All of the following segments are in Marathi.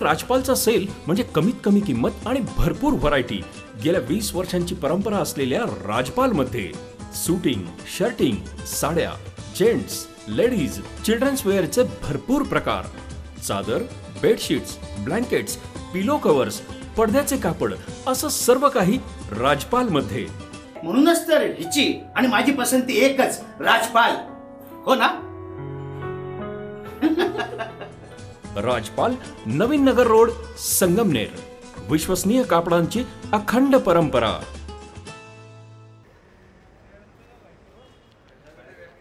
राजपालचा सेल म्हणजे कमीत कमी किंमत आणि भरपूर व्हरायटी। गेल्या 20 वर्षांची परंपरा असलेल्या राजपाल मध्ये सूटिंग, शर्टिंग, साड्या, जेंट्स, लेडीज, चिल्ड्रन्स वेअरचे भरपूर प्रकार, चादर, बेडशीट्स, ब्लँकेट्स, पिलो कव्हर्स, पडद्याचे कापड असं सर्व काही राजपाल मध्ये। म्हणूनच तर हिची आणि माझी पसंती एकच, राजपाल, हो ना? राजपाल, नवीन नगर रोड, संगमनेर। विश्वसनीय कापडांची अखंड परंपरा।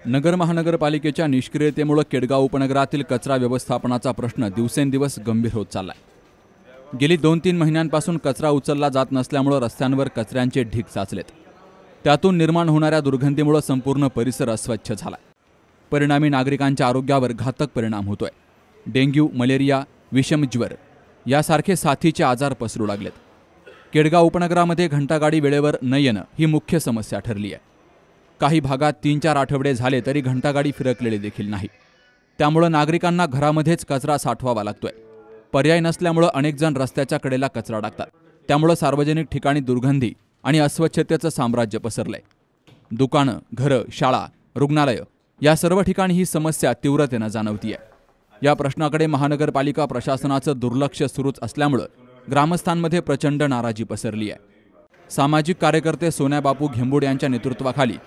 नगर महानगरपालिकेच्या निष्क्रियतेमुळे केडगाव उपनगरातील कचरा व्यवस्थापनाचा प्रश्न दिवसेंदिवस गंभीर होत चाललाय। गेली 2-3 महिन्यांपासून कचरा उचलला जात नसल्यामुळे रस्त्यांवर कचऱ्यांचे ढीग साचलेत। त्यातून निर्माण होणाऱ्या दुर्गंधीमुळे संपूर्ण परिसर अस्वच्छ झालाय। परिणामी नागरिकांच्या आरोग्यावर घातक परिणाम होतोय। डेंग्यू, मलेरिया, विषमज्वर यासारखे साथीचे आजार पसरू लागलेत। केडगाव उपनगरामध्ये घंटागाडी वेळेवर न येणं ही मुख्य समस्या ठरली आहे। काही भागात 3-4 आठवडे झाले तरी घंटागाडी फिरकलेली देखील नाही। त्यामुळे नागरिकांना घरामध्येच कचरा साठवावा लागतोय। पर्याय नसल्यामुळे अनेक जण रस्त्याच्या कडेला कचरा टाकतात। त्यामुळे सार्वजनिक ठिकाणी दुर्गंधी आणि अस्वच्छतेचं साम्राज्य पसरलंय। दुकानं, घरं, शाळा, रुग्णालयं या सर्व ठिकाणी ही समस्या तीव्रतेनं जाणवतीये। या प्रश्नाकडे महानगरपालिका प्रशासनाचं दुर्लक्ष सुरूच असल्यामुळे ग्रामस्थांमध्ये प्रचंड नाराजी पसरली आहे। सामाजिक कार्यकर्ते सोन्याबापू घेंबूड यांच्या नेतृत्वाखाली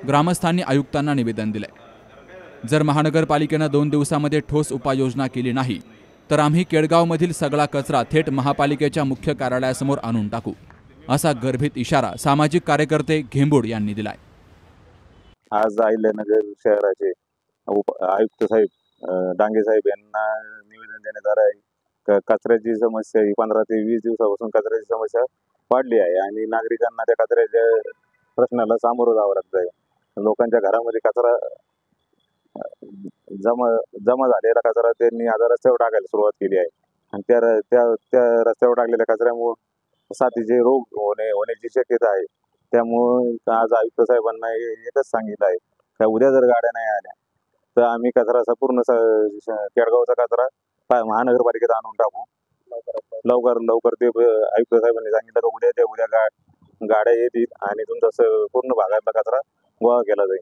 ग्रामस्थांनी आयुक्तांना निवेदन दिलंय। जर महानगरपालिकेनं 2 दिवसामध्ये ठोस उपाययोजना केली नाही तर आम्ही केडगावमधील सगळा कचरा थेट महापालिकेच्या मुख्य कार्यालयासमोर आणून टाकू, असा गर्भित इशारा सामाजिक कार्यकर्ते घेंबूड यांनी दिलाय। आज अहिल्यानगर शहराचे आयुक्त साहेब डांगे साहेब यांना निवेदन देण्यात आलं आहे। कचऱ्याची समस्या ही 15 ते 20 दिवसापासून कचऱ्याची समस्या वाढली आहे आणि नागरिकांना त्या कचऱ्याच्या प्रश्नाला सामोरं जावं लागत आहे। लोकांच्या घरामध्ये कचरा जमा झालेला कचरा त्यांनी आता रस्त्यावर टाकायला सुरुवात केली आहे आणि त्या रस्त्यावर टाकलेल्या कचऱ्यामुळे साथीचे रोग होण्याची शक्यता आहे। त्यामुळे आज आयुक्त साहेबांना एकच सांगितलं आहे का उद्या जर गाड्या नाही आल्या तर आम्ही कचरा पूर्ण केडगावचा कचरा महानगरपालिकेत आणून टाकू। लवकर ते आयुक्त साहेबांनी सांगितलं की उद्या गाड्या येतील आणि तुमचा पूर्ण भागातला कचरा गोळा केला जाईल,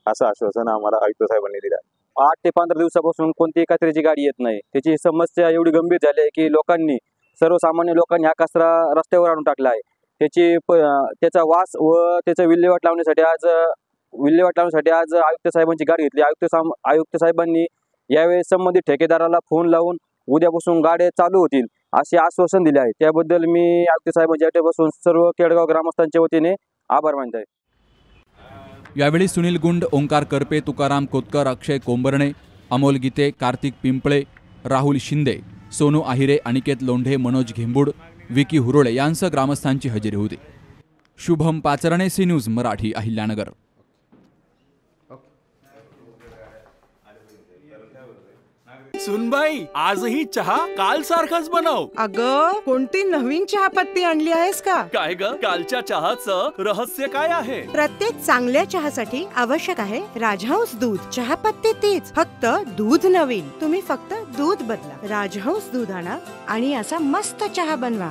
असं आश्वासन आम्हाला आयुक्त साहेबांनी दिलं आहे। 8 ते 15 दिवसापासून कोणतीही कचऱ्याची गाडी येत नाही। त्याची समस्या एवढी गंभीर झाली आहे की सर्वसामान्य लोकांनी हा कचरा रस्त्यावर आणून टाकला आहे। त्याचा वास व त्याचा विल्हेवाट लावण्यासाठी आज आयुक्त साहेबांची गाडी घेतली। आयुक्त साहेबांनी यावेळी संबंधित ठेकेदाराला फोन लावून उद्यापासून गाड्या चालू होतील असे आश्वासन दिले आहे। त्याबद्दल मी आयुक्त साहेबांच्या याच्यापासून सर्व केडगाव ग्रामस्थांच्या वतीने आभार मानत आहे। यावेळी सुनील गुंड, ओंकार करपे, तुकाराम कोतकर, अक्षय कोंबर्णे, अमोल गीते, कार्तिक पिंपळे, राहुल शिंदे, सोनू आहिरे, अनिकेत लोंढे, मनोज घेंबूड, विकी हुरोळे यांसह ग्रामस्थांची हजेरी होती। Shubham Pacharne, C news Marathi, Ahilyanagar. सुनबाई, आजही चहा काल सारखाच बनव। अगं, कोणती नवीन चहापत्ती आणली आहेस का? काय ग, कालच्या चहाचं रहस्य काय आहे? प्रत्येक चांगल्या चहासाठी आवश्यक आहे राजहंस दूध। चहापत्ती तीच, फक्त दूध नवीन। तुम्ही फक्त दूध बदला, राजहंस दूध आणा आणि असा मस्त चहा बनवा।